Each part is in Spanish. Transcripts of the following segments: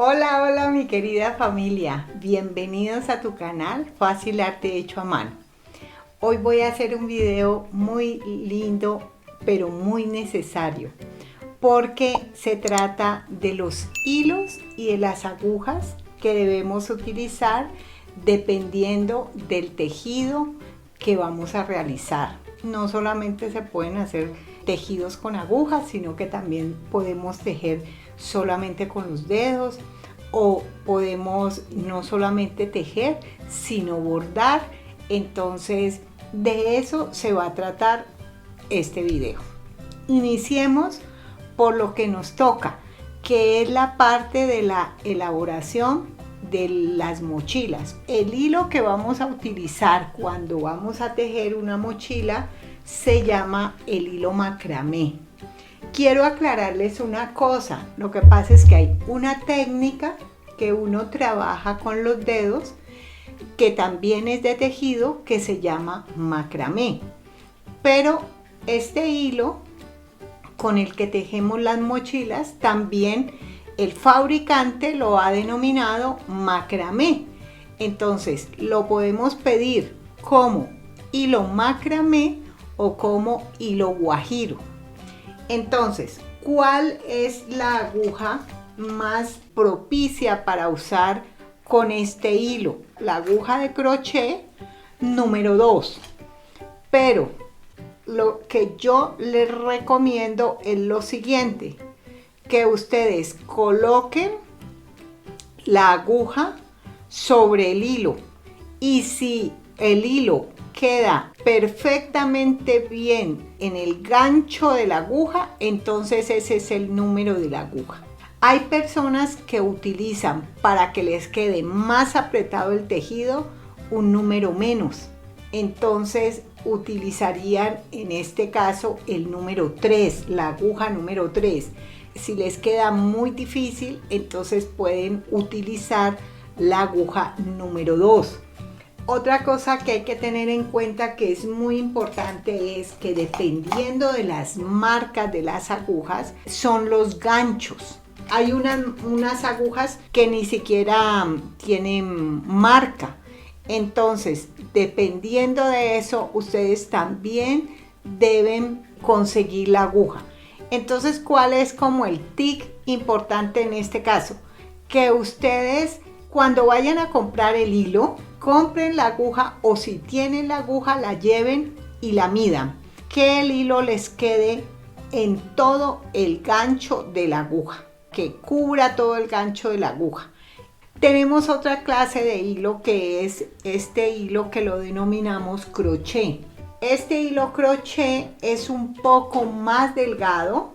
Hola, hola mi querida familia, bienvenidos a tu canal Fácil Arte Hecho a Mano. Hoy voy a hacer un video muy lindo pero muy necesario porque se trata de los hilos y de las agujas que debemos utilizar dependiendo del tejido que vamos a realizar. No solamente se pueden hacer tejidos con agujas, sino que también podemos tejer solamente con los dedos o podemos no solamente tejer, sino bordar. Entonces, de eso se va a tratar este video. Iniciemos por lo que nos toca, que es la parte de la elaboración de las mochilas. El hilo que vamos a utilizar cuando vamos a tejer una mochila se llama el hilo macramé. Quiero aclararles una cosa, lo que pasa es que hay una técnica que uno trabaja con los dedos, que también es de tejido, que se llama macramé. Pero este hilo con el que tejemos las mochilas, también el fabricante lo ha denominado macramé. Entonces lo podemos pedir como hilo macramé o como hilo guajiro. Entonces, ¿cuál es la aguja más propicia para usar con este hilo? La aguja de crochet número 2. Pero lo que yo les recomiendo es lo siguiente, que ustedes coloquen la aguja sobre el hilo, y si el hilo queda perfectamente bien en el gancho de la aguja, entonces ese es el número de la aguja. Hay personas que utilizan, para que les quede más apretado el tejido, un número menos. Entonces utilizarían en este caso el número 3, la aguja número 3. Si les queda muy difícil, entonces pueden utilizar la aguja número 2. Otra cosa que hay que tener en cuenta, que es muy importante, es que dependiendo de las marcas de las agujas son los ganchos. Hay unas agujas que ni siquiera tienen marca. Entonces, dependiendo de eso, ustedes también deben conseguir la aguja. Entonces, ¿cuál es como el tip importante en este caso? Que ustedes, cuando vayan a comprar el hilo, compren la aguja, o si tienen la aguja, la lleven y la midan. Que el hilo les quede en todo el gancho de la aguja, que cubra todo el gancho de la aguja. Tenemos otra clase de hilo, que es este hilo que lo denominamos crochet. Este hilo crochet es un poco más delgado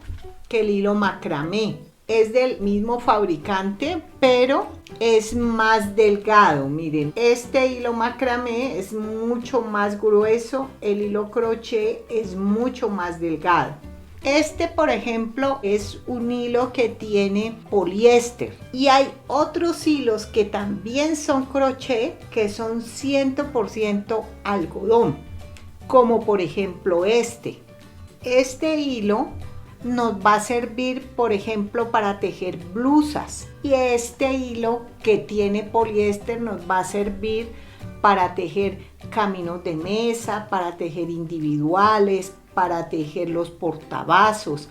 que el hilo macramé. Es del mismo fabricante, pero es más delgado. Miren, este hilo macramé es mucho más grueso, el hilo crochet es mucho más delgado. Este, por ejemplo, es un hilo que tiene poliéster, y hay otros hilos que también son crochet, que son 100% algodón, como por ejemplo este. Este hilo nos va a servir, por ejemplo, para tejer blusas, y este hilo que tiene poliéster nos va a servir para tejer caminos de mesa, para tejer individuales, para tejer los portavasos.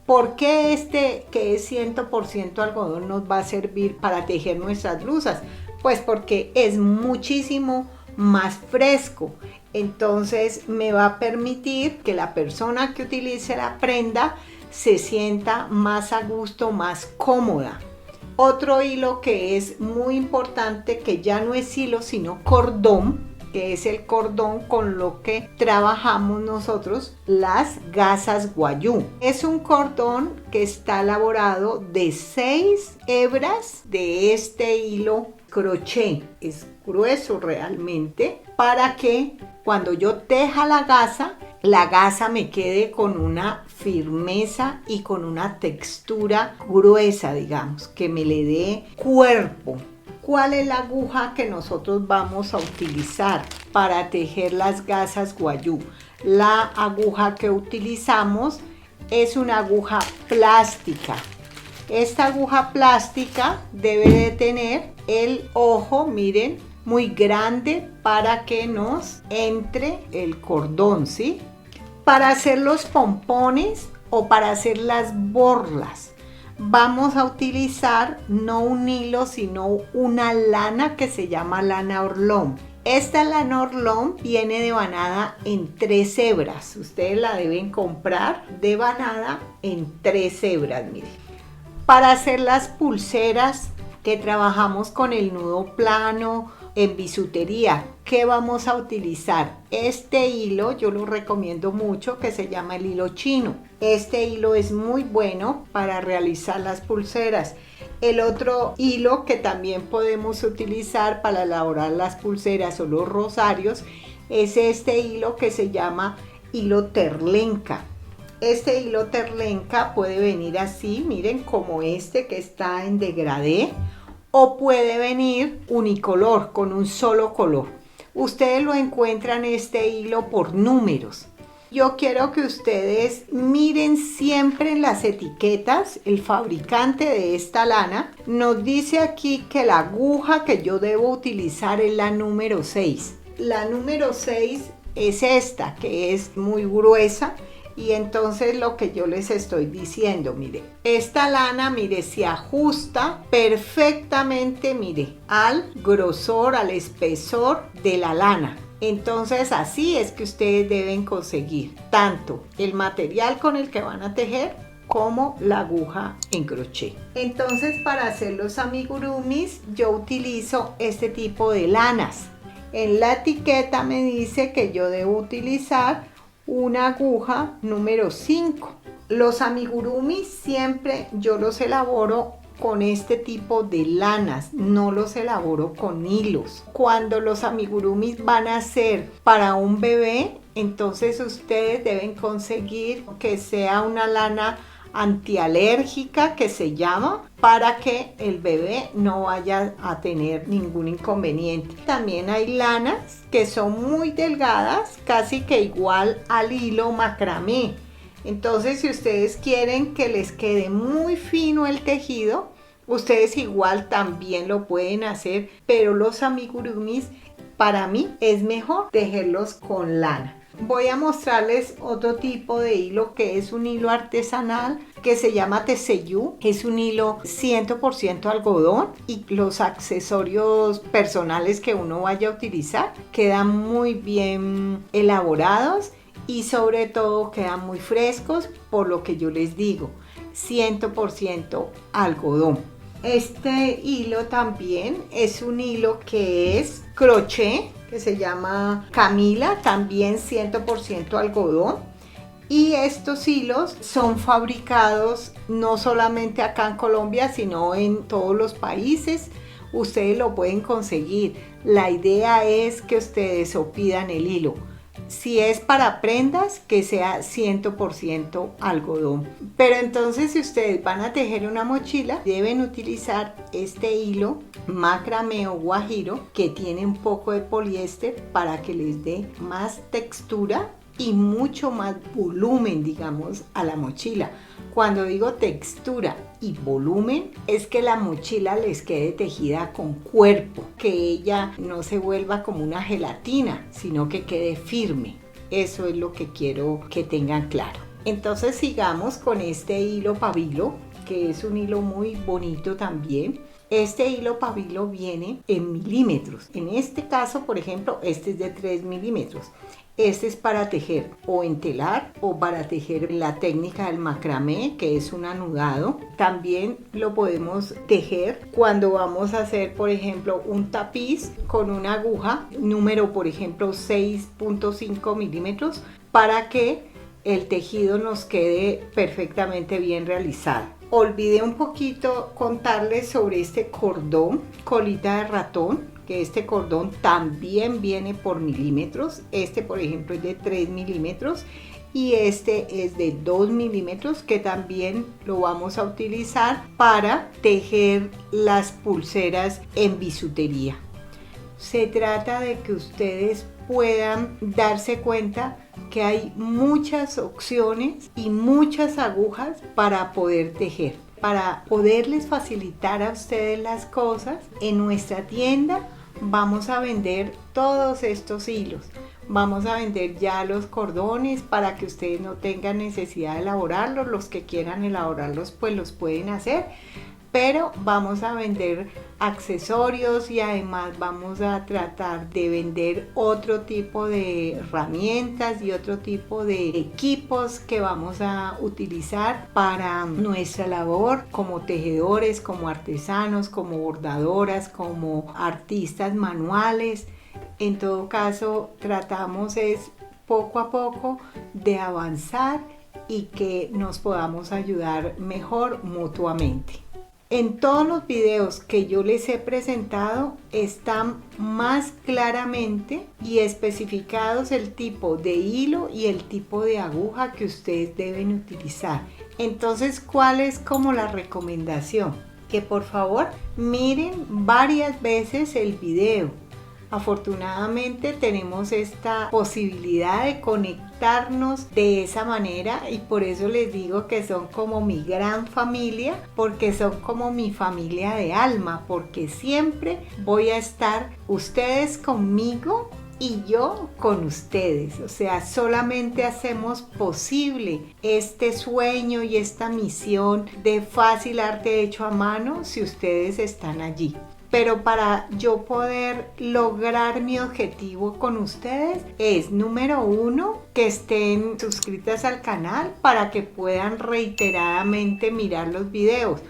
¿Por qué este, que es 100% algodón, nos va a servir para tejer nuestras blusas? Pues porque es muchísimo más fresco. Entonces me va a permitir que la persona que utilice la prenda se sienta más a gusto, más cómoda. Otro hilo que es muy importante, que ya no es hilo sino cordón, que es el cordón con lo que trabajamos nosotros las gasas guayú. Es un cordón que está elaborado de 6 hebras de este hilo crochet. Es grueso realmente, para que cuando yo teja la gasa me quede con una firmeza y con una textura gruesa, digamos, que me le dé cuerpo. ¿Cuál es la aguja que nosotros vamos a utilizar para tejer las gasas guayú? La aguja que utilizamos es una aguja plástica. Esta aguja plástica debe de tener el ojo, miren, muy grande para que nos entre el cordón, ¿sí? Para hacer los pompones o para hacer las borlas, vamos a utilizar no un hilo, sino una lana que se llama lana Orlón. Esta lana Orlón viene devanada en 3 hebras. Ustedes la deben comprar devanada en 3 hebras, miren. Para hacer las pulseras que trabajamos con el nudo plano en bisutería, ¿qué vamos a utilizar? Este hilo yo lo recomiendo mucho, que se llama el hilo chino. Este hilo es muy bueno para realizar las pulseras. El otro hilo que también podemos utilizar para elaborar las pulseras o los rosarios es este hilo que se llama hilo terlenca. Este hilo terlenca puede venir así, miren, como este que está en degradé, o puede venir unicolor, con un solo color. Ustedes lo encuentran este hilo por números. Yo quiero que ustedes miren siempre en las etiquetas. El fabricante de esta lana nos dice aquí que la aguja que yo debo utilizar es la número 6. La número 6 es esta, que es muy gruesa. Y entonces lo que yo les estoy diciendo, mire, esta lana, mire, se ajusta perfectamente, mire, al grosor, al espesor de la lana. Entonces así es que ustedes deben conseguir tanto el material con el que van a tejer como la aguja en crochet. Entonces, para hacer los amigurumis yo utilizo este tipo de lanas. En la etiqueta me dice que yo debo utilizar una aguja número 5. Los amigurumis siempre yo los elaboro con este tipo de lanas, no los elaboro con hilos. Cuando los amigurumis van a ser para un bebé, entonces ustedes deben conseguir que sea una lana antialérgica, que se llama, para que el bebé no vaya a tener ningún inconveniente. También hay lanas que son muy delgadas, casi que igual al hilo macramé. Entonces, si ustedes quieren que les quede muy fino el tejido, ustedes igual también lo pueden hacer, pero los amigurumis para mí es mejor tejerlos con lana. Voy a mostrarles otro tipo de hilo que es un hilo artesanal que se llama Teseyú. Es un hilo 100% algodón y los accesorios personales que uno vaya a utilizar quedan muy bien elaborados y sobre todo quedan muy frescos, por lo que yo les digo, 100% algodón. Este hilo también es un hilo que es crochet, que se llama Camila, también 100% algodón. Y estos hilos son fabricados no solamente acá en Colombia, sino en todos los países. Ustedes lo pueden conseguir. La idea es que ustedes o pidan el hilo. Si es para prendas, que sea 100% algodón. Pero entonces, si ustedes van a tejer una mochila, deben utilizar este hilo macramé o guajiro que tiene un poco de poliéster para que les dé más textura y mucho más volumen, digamos, a la mochila. Cuando digo textura y volumen, es que la mochila les quede tejida con cuerpo, que ella no se vuelva como una gelatina, sino que quede firme. Eso es lo que quiero que tengan claro. Entonces sigamos con este hilo pabilo, que es un hilo muy bonito también. Este hilo pabilo viene en milímetros. En este caso, por ejemplo, este es de 3 milímetros. Este es para tejer o en telar o para tejer la técnica del macramé, que es un anudado. También lo podemos tejer cuando vamos a hacer, por ejemplo, un tapiz con una aguja número, por ejemplo, 6.5 milímetros, para que el tejido nos quede perfectamente bien realizado. Olvidé un poquito contarles sobre este cordón colita de ratón, que este cordón también viene por milímetros. Este, por ejemplo, es de 3 milímetros y este es de 2 milímetros, que también lo vamos a utilizar para tejer las pulseras en bisutería. Se trata de que ustedes puedan darse cuenta que hay muchas opciones y muchas agujas para poder tejer. para poderles facilitar a ustedes las cosas, en nuestra tienda vamos a vender todos estos hilos. Vamos a vender ya los cordones para que ustedes no tengan necesidad de elaborarlos. Los que quieran elaborarlos pues los pueden hacer. Pero vamos a vender accesorios y además vamos a tratar de vender otro tipo de herramientas y otro tipo de equipos que vamos a utilizar para nuestra labor como tejedores, como artesanos, como bordadoras, como artistas manuales. En todo caso, tratamos es poco a poco de avanzar y que nos podamos ayudar mejor mutuamente. En todos los videos que yo les he presentado están más claramente y especificados el tipo de hilo y el tipo de aguja que ustedes deben utilizar. Entonces, ¿cuál es como la recomendación? Que por favor miren varias veces el video. Afortunadamente tenemos esta posibilidad de conectarnos de esa manera y por eso les digo que son como mi gran familia, porque son como mi familia de alma, porque siempre voy a estar ustedes conmigo y yo con ustedes. O sea, solamente hacemos posible este sueño y esta misión de Fácil Arte Hecho a Mano si ustedes están allí. Pero para yo poder lograr mi objetivo con ustedes es, número 1, que estén suscritas al canal para que puedan reiteradamente mirar los videos.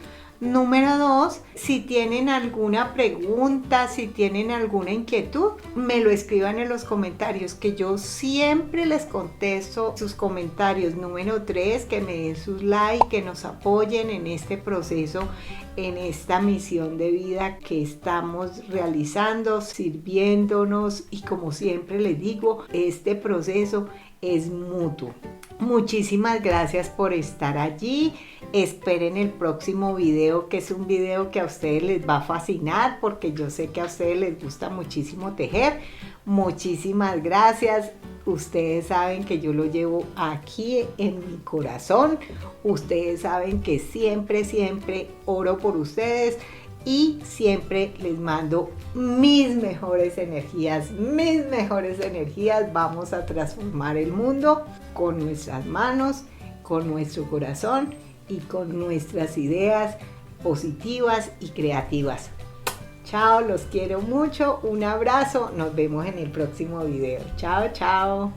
Número 2, si tienen alguna pregunta, si tienen alguna inquietud, me lo escriban en los comentarios, que yo siempre les contesto sus comentarios. Número 3, que me den sus likes, que nos apoyen en este proceso, en esta misión de vida que estamos realizando, sirviéndonos, y como siempre les digo, este proceso es mutuo. Muchísimas gracias por estar allí. Esperen el próximo video, que es un video que a ustedes les va a fascinar, porque yo sé que a ustedes les gusta muchísimo tejer. Muchísimas gracias. Ustedes saben que yo lo llevo aquí en mi corazón. Ustedes saben que siempre oro por ustedes y siempre les mando mis mejores energías, Vamos a transformar el mundo con nuestras manos, con nuestro corazón y con nuestras ideas positivas y creativas. Chao, los quiero mucho, un abrazo, nos vemos en el próximo video. Chao, chao.